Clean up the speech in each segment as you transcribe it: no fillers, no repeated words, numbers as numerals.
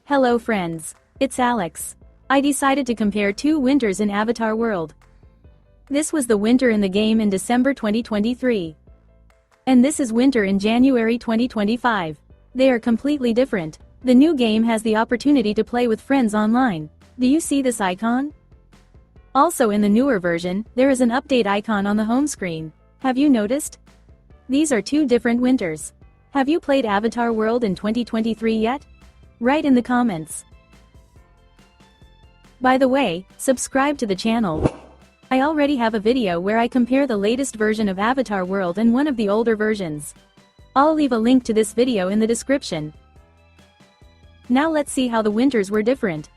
Hello friends. It's Alex. I decided to compare two winters in Avatar World. This was the winter in the game in December 2023. And this is winter in January 2025. They are completely different. The new game has the opportunity to play with friends online. Do you see this icon? Also in the newer version, there is an update icon on the home screen. Have you noticed? These are two different winters. Have you played Avatar World in 2023 yet? Write in the comments. By the way, subscribe to the channel. I already have a video where I compare the latest version of Avatar World and one of the older versions. I'll leave a link to this video in the description. Now let's see how the winters were different.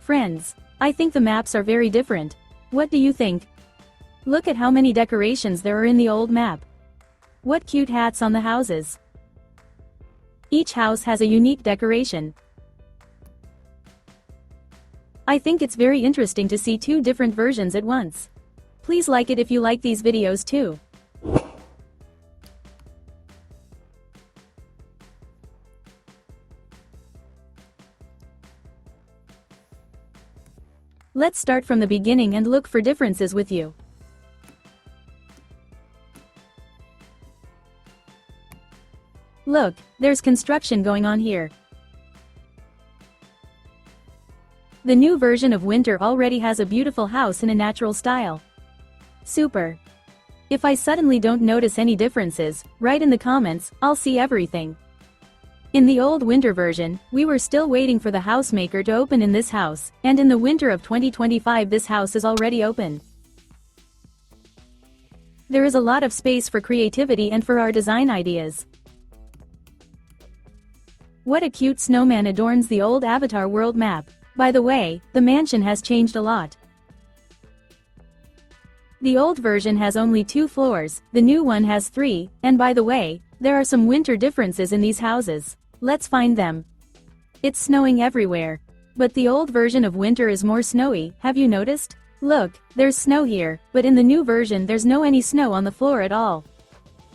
Friends, I think the maps are very different. What do you think? Look at how many decorations there are in the old map. What cute hats on the houses. Each house has a unique decoration. I think it's very interesting to see two different versions at once. Please like it if you like these videos too. Let's start from the beginning and look for differences with you. Look, there's construction going on here. The new version of winter already has a beautiful house in a natural style. Super. If I suddenly don't notice any differences, write in the comments, I'll see everything. In the old winter version, we were still waiting for the housemaker to open in this house, and in the winter of 2025 this house is already open. There is a lot of space for creativity and for our design ideas. What a cute snowman adorns the old Avatar World map. By the way, the mansion has changed a lot. The old version has only 2 floors, the new one has 3, and by the way, there are some winter differences in these houses. Let's find them. It's snowing everywhere. But the old version of winter is more snowy, have you noticed? Look, there's snow here, but in the new version there's no any snow on the floor at all.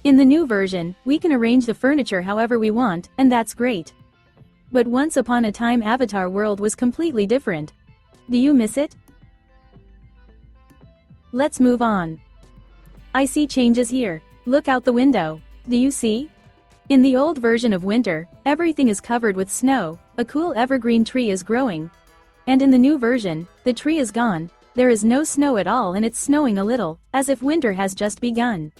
In the new version, we can arrange the furniture however we want, and that's great. But once upon a time Avatar World was completely different. Do you miss it? Let's move on. I see changes here. Look out the window. Do you see? In the old version of winter, everything is covered with snow, a cool evergreen tree is growing. And in the new version, the tree is gone, there is no snow at all and it's snowing a little, as if winter has just begun.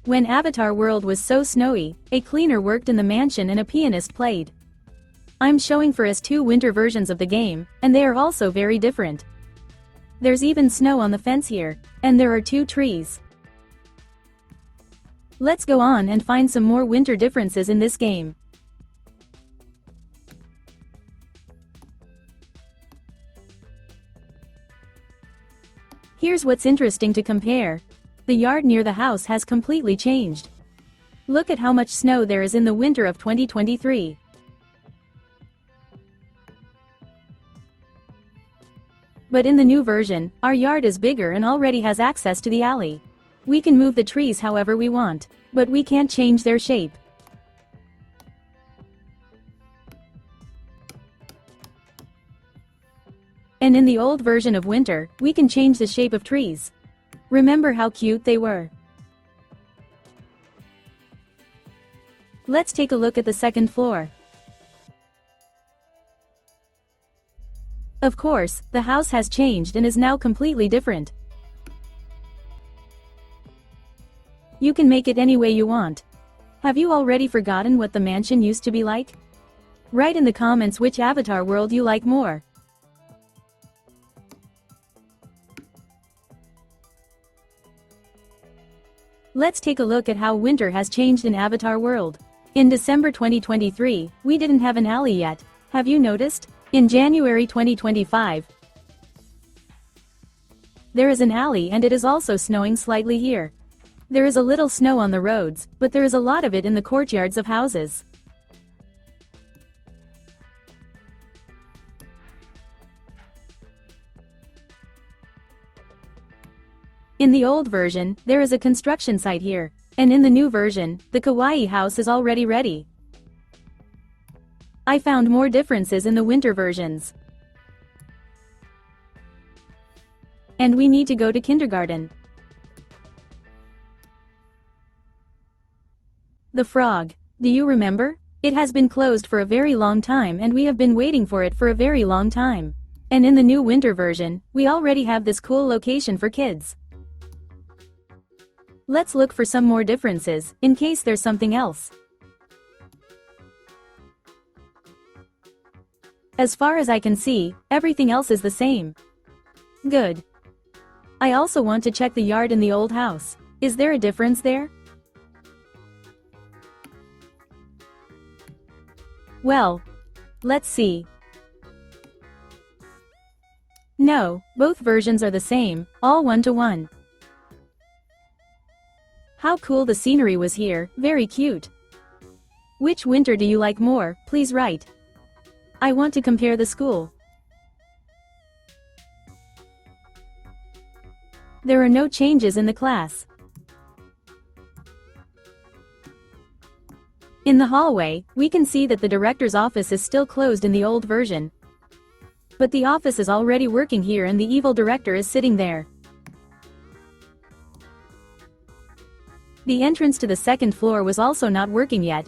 When Avatar World was so snowy, a cleaner worked in the mansion and a pianist played. I'm showing for us 2 winter versions of the game, and they are also very different. There's even snow on the fence here, and there are 2 trees. Let's go on and find some more winter differences in this game. Here's what's interesting to compare. The yard near the house has completely changed. Look at how much snow there is in the winter of 2023. But in the new version, our yard is bigger and already has access to the alley. We can move the trees however we want, but we can't change their shape. And in the old version of winter, we can change the shape of trees. Remember how cute they were? Let's take a look at the second floor. Of course, the house has changed and is now completely different. You can make it any way you want. Have you already forgotten what the mansion used to be like? Write in the comments which Avatar World you like more. Let's take a look at how winter has changed in Avatar World. In December 2023, we didn't have an alley yet. Have you noticed? In January 2025, there is an alley and it is also snowing slightly here. There is a little snow on the roads, but there is a lot of it in the courtyards of houses. In the old version, there is a construction site here, and in the new version, the kawaii house is already ready. I found more differences in the winter versions. And we need to go to kindergarten. The frog. Do you remember? It has been closed for a very long time and we have been waiting for it for a very long time. And in the new winter version, we already have this cool location for kids. Let's look for some more differences, in case there's something else. As far as I can see, everything else is the same. Good. I also want to check the yard in the old house. Is there a difference there? Well, let's see. No, both versions are the same, all 1-to-1. How cool the scenery was here, very cute. Which winter do you like more, please write. I want to compare the school. There are no changes in the class. In the hallway, we can see that the director's office is still closed in the old version. But the office is already working here and the evil director is sitting there. The entrance to the second floor was also not working yet.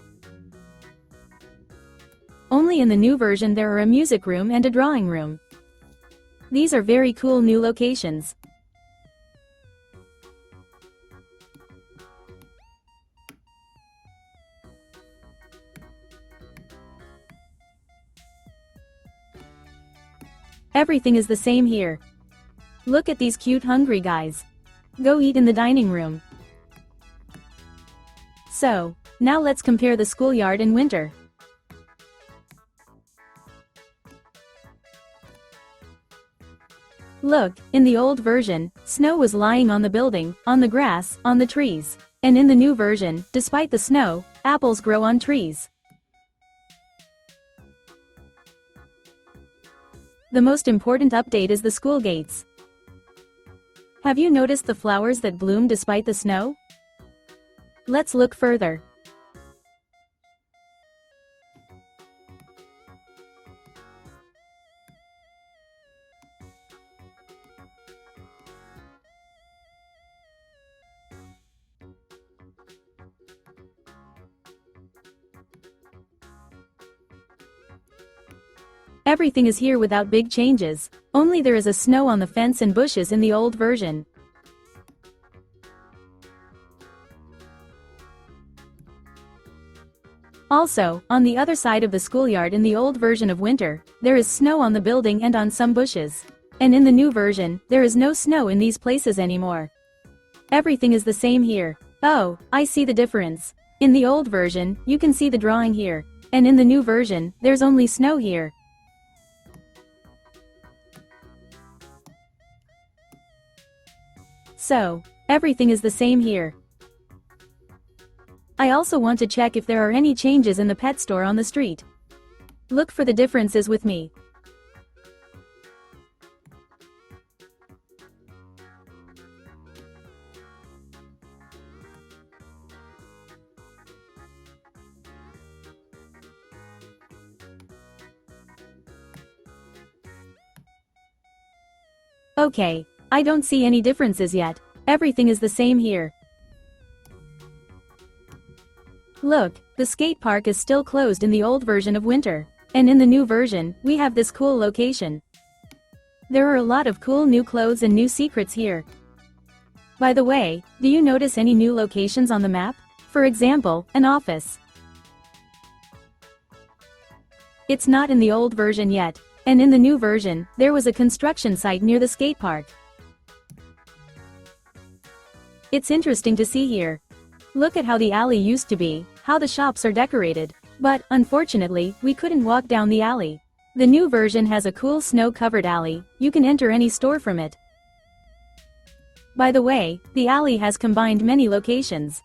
Only in the new version there are a music room and a drawing room. These are very cool new locations. Everything is the same here. Look at these cute hungry guys. Go eat in the dining room. So, now let's compare the schoolyard in winter. Look, in the old version, snow was lying on the building, on the grass, on the trees. And in the new version, despite the snow, apples grow on trees. The most important update is the school gates. Have you noticed the flowers that bloom despite the snow? Let's look further. Everything is here without big changes, only there is a snow on the fence and bushes in the old version. Also, on the other side of the schoolyard in the old version of winter, there is snow on the building and on some bushes. And in the new version, there is no snow in these places anymore. Everything is the same here. Oh, I see the difference. In the old version, you can see the drawing here. And in the new version, there's only snow here. So, everything is the same here. I also want to check if there are any changes in the pet store on the street. Look for the differences with me. Okay, I don't see any differences yet. Everything is the same here. Look, the skate park is still closed in the old version of winter. And in the new version, we have this cool location. There are a lot of cool new clothes and new secrets here. By the way, do you notice any new locations on the map? For example, an office. It's not in the old version yet. And in the new version, there was a construction site near the skate park. It's interesting to see here. Look at how the alley used to be, how the shops are decorated. But, unfortunately, we couldn't walk down the alley. The new version has a cool snow-covered alley, you can enter any store from it. By the way, the alley has combined many locations.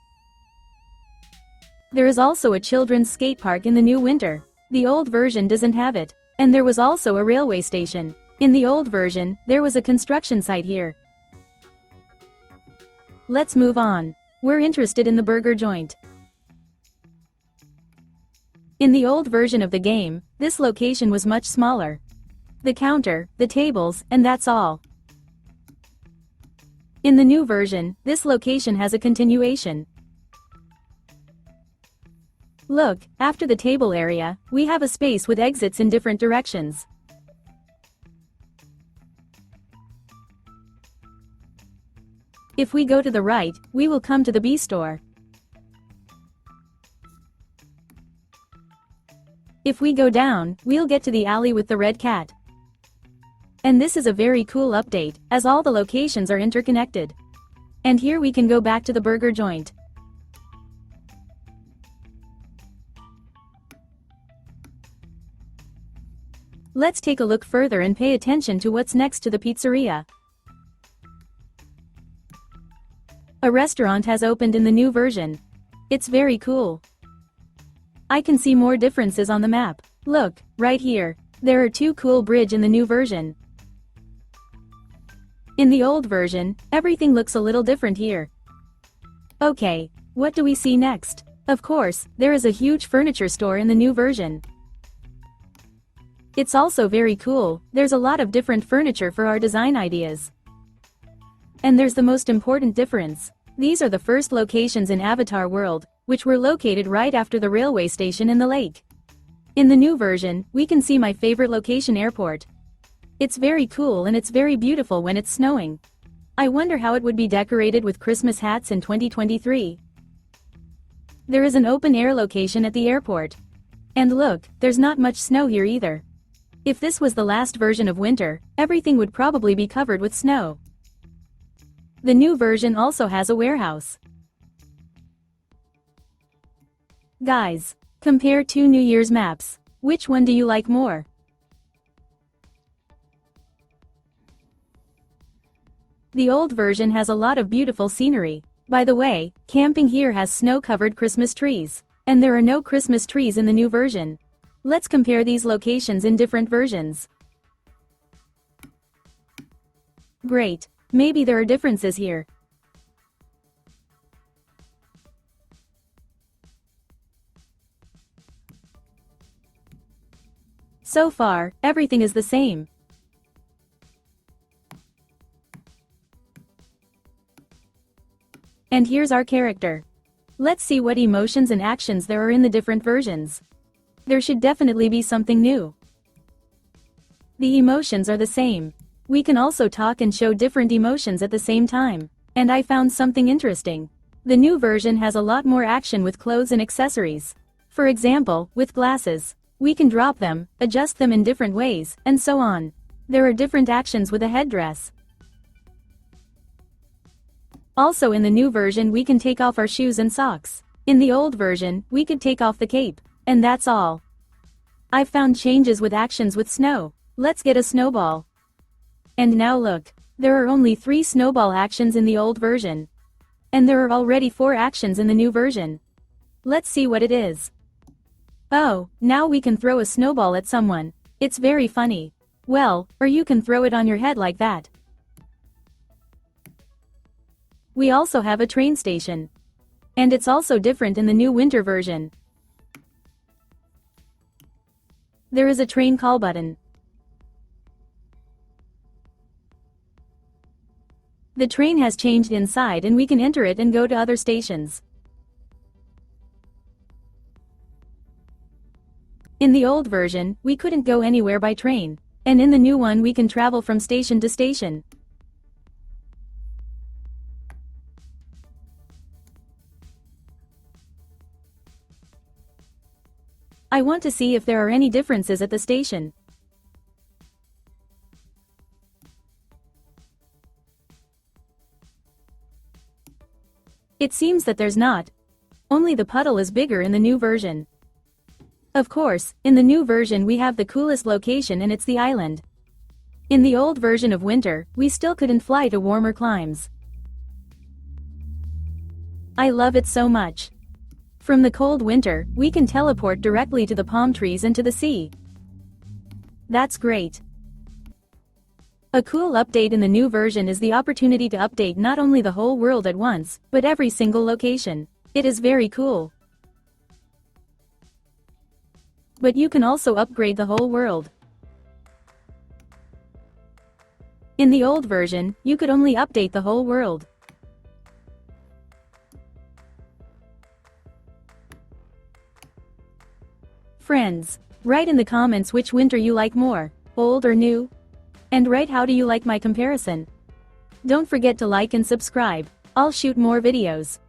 There is also a children's skate park in the new winter. The old version doesn't have it. And there was also a railway station. In the old version, there was a construction site here. Let's move on. We're interested in the burger joint. In the old version of the game, this location was much smaller. The counter, the tables, and that's all. In the new version, this location has a continuation. Look, after the table area, we have a space with exits in different directions. If we go to the right, we will come to the B store. If we go down, we'll get to the alley with the red cat. And this is a very cool update, as all the locations are interconnected. And here we can go back to the burger joint. Let's take a look further and pay attention to what's next to the pizzeria. A restaurant has opened in the new version. It's very cool. I can see more differences on the map. Look, right here. There are two cool bridges in the new version. In the old version, everything looks a little different here. Okay, what do we see next? Of course, there is a huge furniture store in the new version. It's also very cool, there's a lot of different furniture for our design ideas. And there's the most important difference. These are the first locations in Avatar World, which were located right after the railway station in the lake. In the new version, we can see my favorite location, airport. It's very cool and it's very beautiful when it's snowing. I wonder how it would be decorated with Christmas hats in 2023. There is an open air location at the airport. And look, there's not much snow here either. If this was the last version of winter, everything would probably be covered with snow. The new version also has a warehouse. Guys, compare two New Year's maps. Which one do you like more? The old version has a lot of beautiful scenery. By the way, camping here has snow-covered Christmas trees. And there are no Christmas trees in the new version. Let's compare these locations in different versions. Great. Maybe there are differences here. So far, everything is the same. And here's our character. Let's see what emotions and actions there are in the different versions. There should definitely be something new. The emotions are the same. We can also talk and show different emotions at the same time. And I found something interesting. The new version has a lot more action with clothes and accessories. For example, with glasses. We can drop them, adjust them in different ways, and so on. There are different actions with a headdress. Also in the new version we can take off our shoes and socks. In the old version, we could take off the cape. And that's all. I've found changes with actions with snow. Let's get a snowball. And now look. There are only 3 snowball actions in the old version. And there are already 4 actions in the new version. Let's see what it is. Oh, now we can throw a snowball at someone. It's very funny. Well, or you can throw it on your head like that. We also have a train station. And it's also different in the new winter version. There is a train call button. The train has changed inside and we can enter it and go to other stations. In the old version, we couldn't go anywhere by train. And in the new one we can travel from station to station. I want to see if there are any differences at the station. It seems that there's not. Only the puddle is bigger in the new version. Of course, in the new version we have the coolest location and it's the island. In the old version of winter, we still couldn't fly to warmer climes. I love it so much. From the cold winter, we can teleport directly to the palm trees and to the sea. That's great. A cool update in the new version is the opportunity to update not only the whole world at once, but every single location. It is very cool. But you can also upgrade the whole world. In the old version, you could only update the whole world. Friends, write in the comments which winter you like more, old or new? And write how do you like my comparison. Don't forget to like and subscribe. I'll shoot more videos.